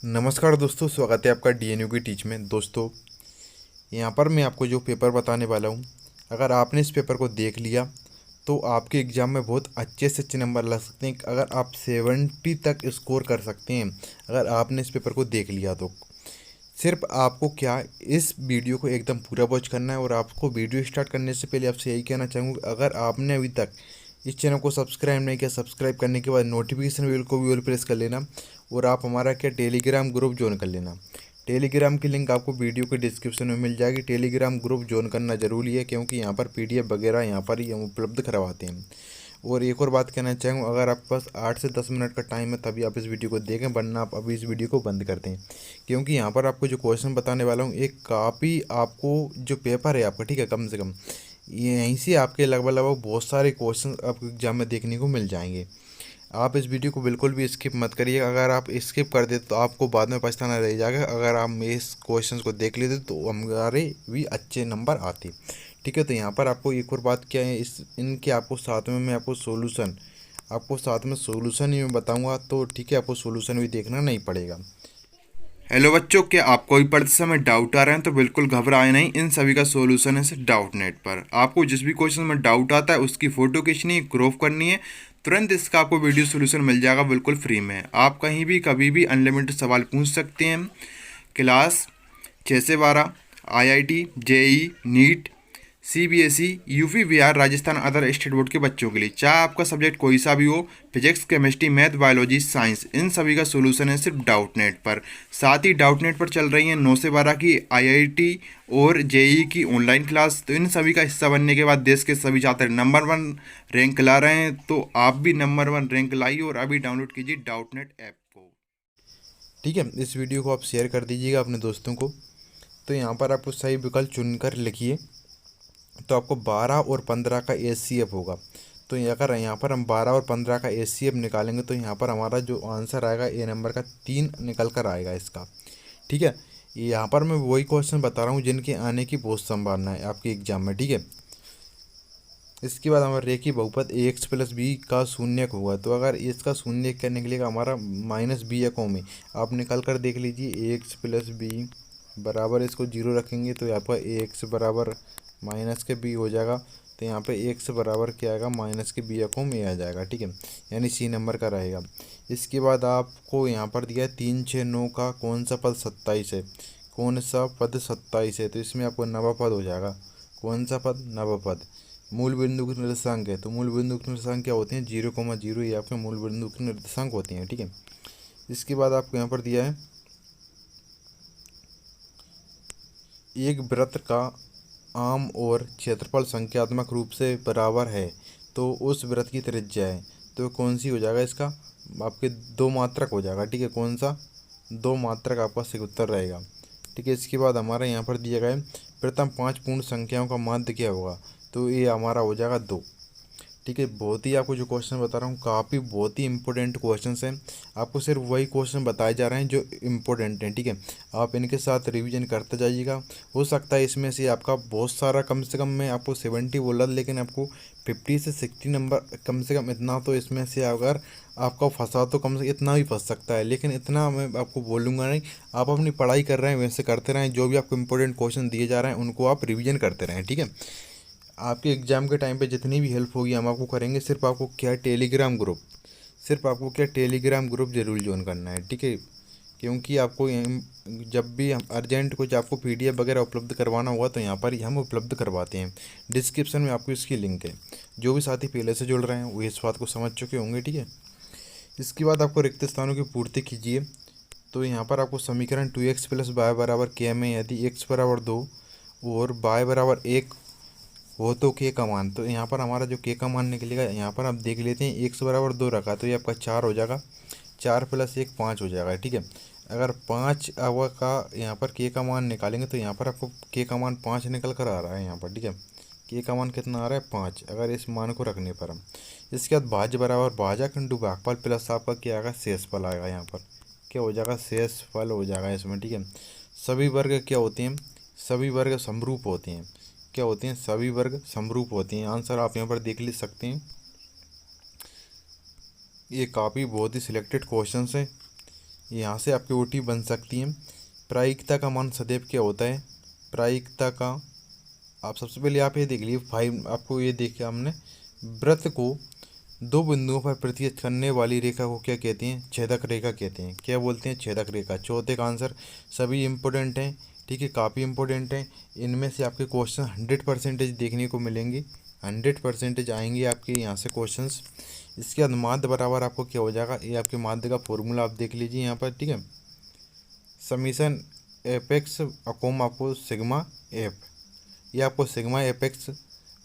नमस्कार दोस्तों, स्वागत है आपका डीएनयू की टीच में। दोस्तों, यहाँ पर मैं आपको जो पेपर बताने वाला हूँ, अगर आपने इस पेपर को देख लिया तो आपके एग्ज़ाम में बहुत अच्छे से अच्छे नंबर ला सकते हैं। अगर आप 70 तक स्कोर कर सकते हैं अगर आपने इस पेपर को देख लिया तो। सिर्फ आपको क्या इस वीडियो को एकदम पूरा वॉच करना है। और आपको वीडियो स्टार्ट करने से पहले आपसे यही कहना चाहूँगा, अगर आपने अभी तक इस चैनल को सब्सक्राइब नहीं किया, सब्सक्राइब करने के बाद नोटिफिकेशन बेल को भी ऑल प्रेस कर लेना। और आप हमारा क्या टेलीग्राम ग्रुप ज्वाइन कर लेना। टेलीग्राम की लिंक आपको वीडियो के डिस्क्रिप्शन में मिल जाएगी। टेलीग्राम ग्रुप ज्वाइन करना ज़रूरी है, क्योंकि यहाँ पर पीडीएफ वगैरह यहाँ पर ही हम उपलब्ध करवाते हैं। और एक और बात कहना चाहूँगा, अगर आपके पास 8 से 10 मिनट का टाइम है तभी आप इस वीडियो को देखें, वरना आप अभी इस वीडियो को बंद कर दें। क्योंकि यहाँ पर आपको जो क्वेश्चन बताने वाला हूँ, एक काफ़ी आपको जो पेपर है आपका, ठीक है, कम से कम यहीं से आपके लगभग लगभग बहुत सारे क्वेश्चन आपको एग्जाम में देखने को मिल जाएंगे। आप इस वीडियो को बिल्कुल भी स्किप मत करिए। अगर आप स्किप कर देते तो आपको बाद में पछताना रह जाएगा। अगर आप इस क्वेश्चंस को देख लेते तो हमारे भी अच्छे नंबर आते। ठीक है, तो यहाँ पर आपको एक और बात क्या है, इस इनके आपको साथ में मैं आपको साथ में सोल्यूशन ही मैं बताऊँगा। तो ठीक है, आपको सोल्यूशन भी देखना नहीं पड़ेगा। हेलो बच्चों, क्या आपको भी पढ़ते समय डाउट आ रहे हैं तो बिल्कुल घबराए नहीं। इन सभी का सॉल्यूशन है डाउट नेट पर। आपको जिस भी क्वेश्चन में डाउट आता है उसकी फ़ोटो खींचनी है, क्रॉप करनी है, तुरंत इसका आपको वीडियो सॉल्यूशन मिल जाएगा बिल्कुल फ्री में। आप कहीं भी कभी भी अनलिमिटेड सवाल पूछ सकते हैं। क्लास 6 से 12, IIT, JEE, NEET, CBSE, UP, Bihar, Rajasthan, other state board के बच्चों के लिए, चाहे आपका सब्जेक्ट कोई सा भी हो, physics, chemistry, math, biology, science, इन सभी का सोल्यूशन है सिर्फ डाउट नेट पर। साथ ही डाउट नेट पर चल रही है 9 से 12 की आईआईटी और जेई की ऑनलाइन क्लास। तो इन सभी का हिस्सा बनने के बाद देश के सभी छात्र नंबर 1 रैंक ला रहे हैं। तो आप भी नंबर 1 रैंक लाइए और अभी डाउनलोड कीजिए डाउट नेट ऐप को। ठीक है, इस वीडियो को आप शेयर कर दीजिएगा अपने दोस्तों को। तो यहाँ पर आपको सही विकल्प चुनकर लिखिए। तो आपको 12 और 15 का एचसीएफ होगा। तो अगर यहाँ पर हम 12 और 15 का एचसीएफ निकालेंगे तो यहाँ पर हमारा जो आंसर आएगा ए नंबर का 3 निकल कर आएगा इसका। ठीक है, यहाँ पर मैं वही क्वेश्चन बता रहा हूँ जिनके आने की बहुत संभावना है आपके एग्जाम में। ठीक है, इसके बाद हमारा रेखी बहुपद ए एक्स प्लस बी का शून्यक होगा। तो अगर इसका शून्यक करने के लिए हमारा माइनस बी या कॉम है, आप निकल कर देख लीजिए। ए एक्स प्लस बी बराबर, इसको जीरो रखेंगे तो यहाँ पर ए एक्स बराबर माइनस के बी हो जाएगा। तो यहाँ पे एक्स बराबर क्या आएगा, माइनस के बी या कॉम ए आ जाएगा। ठीक है, यानी सी नंबर का रहेगा। इसके बाद आपको यहाँ पर दिया है 3, 6, 9 का कौन सा पद 27 है। कौन सा पद 27 है, तो इसमें आपको नवपद हो जाएगा। कौन सा पद, नवपद। मूल बिंदु के निर्देशांक है, तो मूल बिंदु के निर्देशांक क्या होते हैं, 0,0, ये आपके मूल बिंदु के निर्देशांक होते हैं। ठीक है, इसके बाद आपको यहाँ पर दिया है एक वृत्त का आम और क्षेत्रफल संख्यात्मक रूप से बराबर है तो उस वृत्त की त्रिज्या है। तो कौन सी हो जाएगा इसका, आपके 2 मात्रक हो जाएगा। ठीक है, कौन सा, 2 मात्रक आपका सही उत्तर रहेगा। ठीक है, इसके बाद हमारा यहाँ पर दिया गया है प्रथम 5 पूर्ण संख्याओं का माध्य क्या होगा। तो ये हमारा हो जाएगा 2। ठीक है, बहुत ही आपको जो क्वेश्चन बता रहा हूँ काफ़ी बहुत ही इंपॉर्टेंट क्वेश्चंस हैं। आपको सिर्फ वही क्वेश्चन बताए जा रहे हैं जो इम्पोर्टेंट हैं। ठीक है, आप इनके साथ रिवीजन करते जाइएगा। हो सकता है इसमें से आपका बहुत सारा, कम से कम मैं आपको 70 बोला, लेकिन आपको 50 से 60 नंबर कम से कम इतना तो इसमें से अगर आपका फंसा तो कम से इतना भी फंस सकता है, लेकिन इतना मैं आपको बोलूँगा नहीं। आप अपनी पढ़ाई कर रहे हैं वैसे करते रहें, जो भी आपको इंपॉर्टेंट क्वेश्चन दिए जा रहे हैं उनको आप रिवीजन करते रहें। ठीक है, आपके एग्ज़ाम के टाइम पे जितनी भी हेल्प होगी हम आपको करेंगे। सिर्फ आपको क्या, टेलीग्राम ग्रुप, सिर्फ आपको क्या टेलीग्राम ग्रुप जरूर ज्वाइन करना है। ठीक है, क्योंकि आपको जब भी हम अर्जेंट कुछ आपको पीडीएफ वगैरह उपलब्ध करवाना होगा तो यहाँ पर ही हम उपलब्ध करवाते हैं। डिस्क्रिप्शन में आपको इसकी लिंक है। जो भी साथी पहले से जुड़ रहे हैं वो इस बात को समझ चुके होंगे। ठीक है, इसके बाद आपको रिक्त स्थानों की पूर्ति कीजिए। तो यहाँ पर आपको समीकरण 2x प्लस वाई बराबर के में यदि x बराबर 2 और y बराबर 1 हो तो के का मान। तो यहाँ पर हमारा जो के का मान निकलेगा, यहाँ पर आप देख लेते हैं एक्स बराबर 2 रखा तो ये आपका 4 हो जाएगा। 4 + 1 5 हो जाएगा। ठीक है, अगर 5 आवा का यहाँ पर के का मान निकालेंगे तो यहाँ पर आपको के का मान 5 निकल कर आ रहा है यहाँ पर। ठीक है, के का मान कितना आ रहा है, 5, अगर इस मान को रखने पर हम। इसके बाद भाज्य बराबर भाजक इंटू भागफल प्लस आपका क्या आएगा, शेषफल आएगा। यहाँ पर क्या हो जाएगा, शेषफल हो जाएगा इसमें। ठीक है, सभी वर्ग क्या होते हैं, सभी वर्ग समरूप होते हैं। क्या होते हैं, सभी वर्ग समरूप होते हैं। आंसर आप यहाँ पर देख ले सकते हैं। ये काफ़ी बहुत ही सिलेक्टेड क्वेश्चंस हैं। यहाँ से आपकी ओटी बन सकती है। प्रायिकता का मान सदैव क्या होता है? प्रायिकता का आप सबसे पहले आप ये देख लीजिए, 5 आपको ये देखिए हमने, वृत्त को दो बिंदुओं पर प्रतिच्छेद करने वाली रेखा को क्या कहते हैं? छेदक रेखा कहते हैं। क्या बोलते हैं? छेदक रेखा। चौथे का आंसर सभी इम्पोर्टेंट हैं, ठीक है, काफ़ी इम्पोर्टेंट हैं। इनमें से आपके क्वेश्चन 100% देखने को मिलेंगे, 100% आएंगे आपके यहाँ से क्वेश्चंस। इसके बाद माध्य बराबर आपको क्या हो जाएगा? ये आपके माध्य का फॉर्मूला आप देख लीजिए यहाँ पर, ठीक है, समीशन एपेक्स अकोम आपको सिग्मा एफ, ये आपको सिग्मा एपेक्स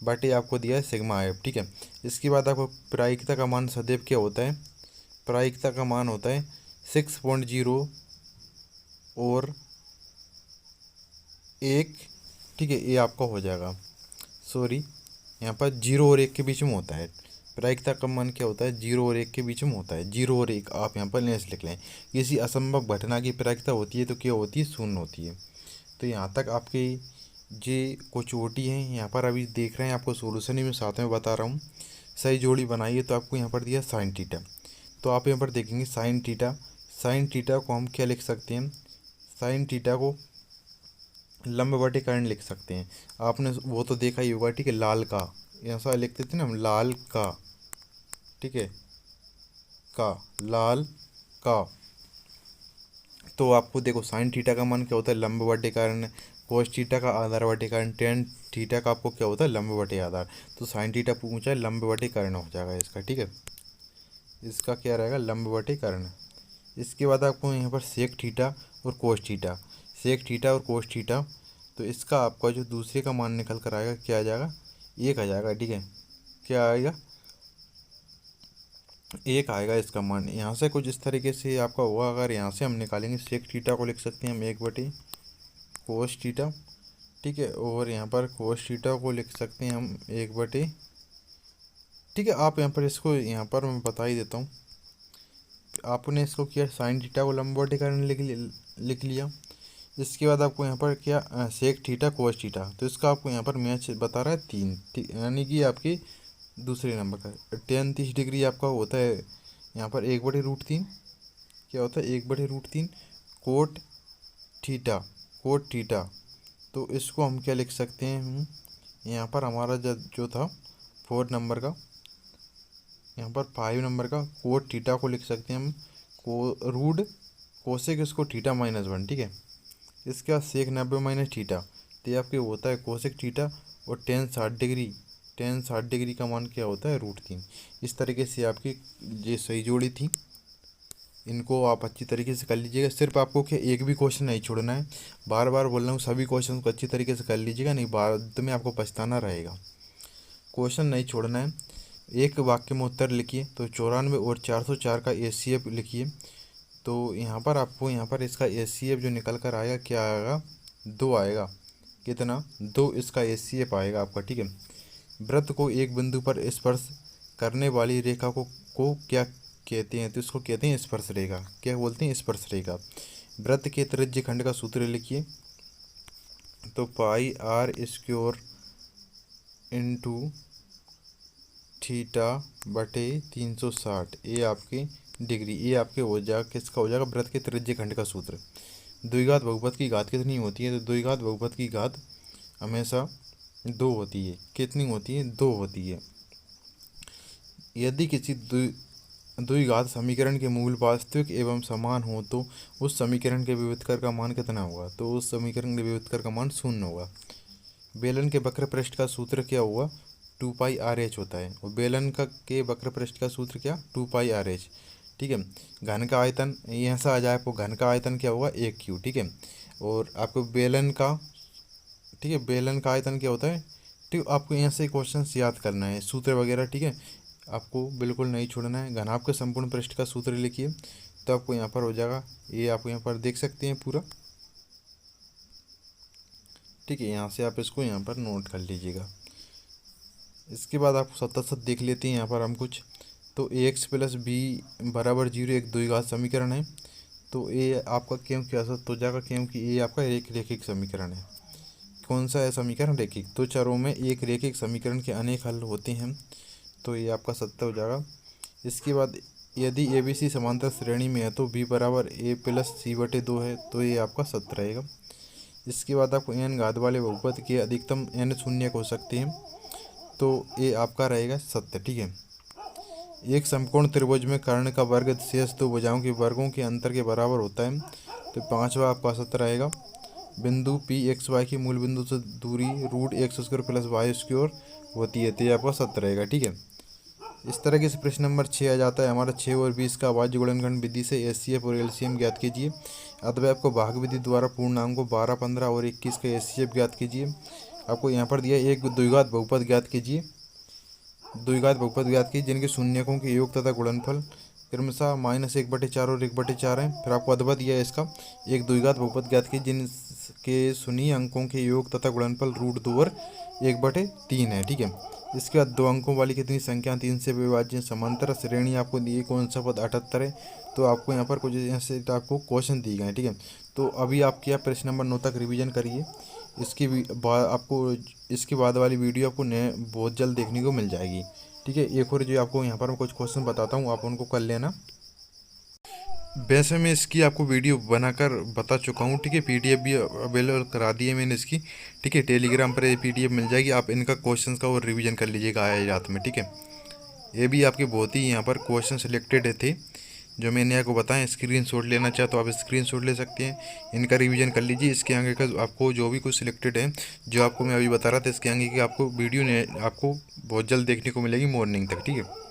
बटे आपको दिया है सिग्मा एफ, ठीक है। इसके बाद आपको प्रायिकता का मान सदैव क्या होता है? प्रायिकता का मान होता है 6.0 और 1, ठीक है, ये आपका हो जाएगा, सॉरी यहाँ पर 0 और 1 के बीच में होता है। प्रायिकता का मान क्या होता है? 0 और 1 के बीच में होता है। 0 और 1 आप यहाँ पर लेस लिख लें। किसी असंभव घटना की प्रायिकता होती है तो क्या होती है? शून्य होती है। तो यहाँ तक आपकी ये कुछ ओटी हैं, यहाँ पर अभी देख रहे हैं, आपको सोल्यूशन ही मैं साथ में बता रहा हूँ। सही जोड़ी बनाइए तो आपको यहाँ पर दिया साइन थीटा, तो आप यहाँ पर देखेंगे साइन थीटा, साइन थीटा को हम क्या लिख सकते हैं? साइन थीटा को लंबवती कर्ण लिख सकते हैं। आपने वो तो देखा ही होगा, ठीक है, लाल का, ऐसा लिखते थे ना हम, लाल का, ठीक है, का, लाल का। तो आपको देखो साइन थीटा का मान क्या होता है? लंबवती कर्ण। कोस थीटा का आधारवती कर्ण। टेन थीटा का आपको क्या होता है? लंबवती आधार। तो साइन थीटा पूछा है, लंबवती कर्ण हो जाएगा इसका, ठीक है, इसका क्या रहेगा? लंबवती कर्ण। इसके बाद आपको यहाँ पर सेक थीटा और कोस थीटा, सेक थीटा और कोस थीटा, तो इसका आपका जो दूसरे का मान निकल कर आएगा क्या आ जाएगा? 1 आ जाएगा, ठीक है, क्या आएगा? 1 आएगा इसका मान। यहाँ से कुछ इस तरीके से आपका होगा। अगर यहाँ से हम निकालेंगे सेक थीटा को लिख सकते हैं हम 1/कोस थीटा, ठीक है, और यहाँ पर कोस थीटा को लिख सकते हैं हम 1/, ठीक है। आप यहाँ पर इसको, यहाँ पर मैं बता ही देता हूँ, आपने इसको किया साइन थीटा को लंबवती कर्ण लिख लिया। इसके बाद आपको यहाँ पर क्या सेक थीटा कोस थीटा, तो इसका आपको यहाँ पर मैच बता रहा है 3, यानी कि आपकी दूसरे नंबर का 30 डिग्री आपका होता है यहाँ पर 1/√3, क्या होता है? 1/√3 कोट थीटा, कोट थीटा। तो इसको हम क्या लिख सकते हैं? हम यहाँ पर हमारा जो था 4 नंबर का, यहाँ पर 5 नंबर का कोट थीटा को लिख सकते हैं हम को रूट कोसेक इसको थीटा -1, ठीक है। इसके बाद सेक 90 - थीटा, तो ये आपके होता है कोसेक थीटा, और टेन 60 डिग्री, टेन 60 डिग्री का मान क्या होता है? √3। इस तरीके से आपकी ये सही जोड़ी थी, इनको आप अच्छी तरीके से कर लीजिएगा। सिर्फ आपको क्या एक भी क्वेश्चन नहीं छोड़ना है, बार बार बोल रहा हूँ, सभी क्वेश्चन को अच्छी तरीके से कर लीजिएगा, नहीं बाद में आपको पछताना रहेगा। क्वेश्चन नहीं छोड़ना है। एक वाक्य में उत्तर लिखिए, तो 94 और 404 का एचसीएफ लिखिए। तो यहाँ पर आपको, यहाँ पर इसका एचसीएफ जो निकल कर आएगा क्या आएगा? 2 आएगा। कितना? 2 इसका एचसीएफ आएगा आपका, ठीक है। वृत्त को एक बिंदु पर स्पर्श करने वाली रेखा को क्या कहते हैं? तो इसको कहते हैं स्पर्श रेखा। क्या बोलते हैं? स्पर्श रेखा। वृत्त के त्रिज्य खंड का सूत्र लिखिए, तो πr² इंटू θ/360, ये आपकी डिग्री, ये आपके हो जाएगा, किसका हो जाएगा? वृत्त के त्रिज्य खंड का सूत्र। द्विघात बहुपद की घात कितनी होती है? तो द्विघात बहुपद की घात हमेशा 2 होती है। कितनी होती है? 2 होती है। यदि किसी द्विघात समीकरण के मूल वास्तविक एवं समान हो तो उस समीकरण के विभेदकर का मान कितना होगा? तो उस समीकरण के विभेदकर का मान 0 होगा। बेलन के वक्र पृष्ठ का सूत्र क्या हुआ? 2πRh होता है, और बेलन का के वक्र पृष्ठ का सूत्र क्या? 2πRh, ठीक है। घन का आयतन ऐसा आ जाए, आपको घन का आयतन क्या होगा? 1 क्यू, ठीक है। और आपको बेलन का, ठीक है, बेलन का आयतन क्या होता है? ठीक, आपको यहाँ से क्वेश्चन याद करना है, सूत्र वगैरह, ठीक है, आपको बिल्कुल नहीं छोड़ना है। घनाभ के संपूर्ण पृष्ठ का सूत्र लिखिए, तो आपको यहाँ पर हो जाएगा, ये आप यहाँ पर देख सकते हैं पूरा, ठीक है। यहाँ से आप इसको यहाँ पर नोट कर लीजिएगा। इसके बाद आप सत्ता देख लेते हैं यहाँ पर हम कुछ। तो ax + b = 0 एक द्विघात समीकरण है। तो ये आपका क्यों क्या सत्य हो जाएगा? क्योंकि ये आपका एक रेखिक समीकरण है। कौन सा है समीकरण? रेखिक। तो चरों में एक रेखिक समीकरण के अनेक हल होते हैं, तो ये आपका सत्य हो जाएगा। इसके बाद यदि ए बी सी समांतर श्रेणी में है तो बी बराबर ए प्लस सी बटे 2 है, तो ये आपका सत्य रहेगा। इसके बाद आपको एन घात वाले बहुपद के अधिकतम एन शून्यक हो सकते हैं, तो ये आपका रहेगा सत्य। ठीक है। एक समकोण त्रिभुज में कर्ण का वर्ग शेष दो भुजाओं के वर्गों के अंतर के बराबर होता है, तो पांचवा आपका सत्य रहेगा। बिंदु पी एक्स वाई की मूल बिंदु से दूरी root x square plus y square होती है, तो ये आपका सत्य रहेगा। ठीक है। इस तरीके से प्रश्न नंबर 6 आ जाता है हमारा। 6 और 20 का अभाज्य गुणनखंड विधि से एचसीएफ और एलसीएम ज्ञात कीजिए। अतः आपको भाग विधि द्वारा पूर्णांकों 12, 15 और 21 का एचसीएफ ज्ञात कीजिए। आपको यहाँ पर दिया एक द्विघात बहुपद ज्ञात कीजिए। द्विघात बहुपद ज्ञात कीजिए जिनके शून्यकों के योग तथा गुणनफल क्रमशः -1/4 और 1/4 है। फिर आपको अथवा दिया है इसका एक द्विघात बहुपद ज्ञात कीजिए जिनके शून्य अंकों के योग तथा गुणनफल √2 और 1/3 है। ठीक है। इसके बाद दो अंकों वाली कितनी संख्या 3 से विभाज्य समांतर श्रेणी आपको दी, कौन सा पद 78 है। तो आपको यहाँ पर कुछ ऐसे आपको क्वेश्चन दिए गए हैं। ठीक है। तो अभी आप क्या प्रश्न नंबर 9 तक रिवीजन करिए। इसकी बाद आपको इसके बाद वाली वीडियो आपको नए बहुत जल्द देखने को मिल जाएगी। ठीक है। एक और जो आपको यहाँ पर मैं कुछ क्वेश्चन बताता हूँ, आप उनको कर लेना। वैसे मैं इसकी आपको वीडियो बनाकर बता चुका हूँ। ठीक है। पीडीएफ भी अवेलेबल करा दी है मैंने इसकी। ठीक है। टेलीग्राम पर ये पीडीएफ मिल जाएगी, आप इनका क्वेश्चंस का और रिवीजन कर लीजिएगा आज रात में। ठीक है। ये भी आपके बहुत ही यहाँ पर क्वेश्चन सिलेक्टेड थे जो मैंने आपको बताएं। स्क्रीनशॉट लेना चाहे तो आप स्क्रीनशॉट ले सकते हैं, इनका रिवीजन कर लीजिए। इसके आगे का आपको जो भी कुछ सिलेक्टेड है जो आपको मैं अभी बता रहा था, इसके आगे की आपको वीडियो ने आपको बहुत जल्द देखने को मिलेगी मॉर्निंग तक। ठीक है।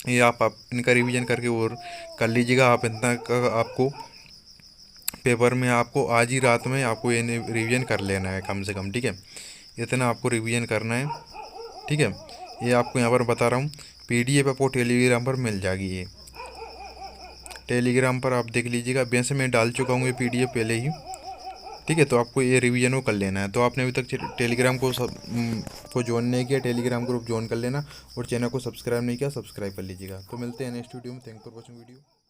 ये आप इनका रिवीजन करके और कर लीजिएगा। आप इतना आपको पेपर में आपको आज ही रात में आपको ये रिवीजन कर लेना है कम से कम। ठीक है। इतना आपको रिवीजन करना है। ठीक है। ये आपको यहाँ पर बता रहा हूँ, पीडीएफ आपको टेलीग्राम पर मिल जाएगी। ये टेलीग्राम पर आप देख लीजिएगा। वैसे मैं डाल चुका हूँ ये पीडीएफ पहले ही। ठीक है। तो आपको ये रिवीजन वो कर लेना है। तो आपने अभी तक टेलीग्राम को ज्वाइन नहीं किया, टेलीग्राम ग्रुप ज्वाइन कर लेना और चैनल को सब्सक्राइब नहीं किया, सब्सक्राइब कर लीजिएगा। तो मिलते हैं नेक्स्ट वीडियो में। Thank for watching video.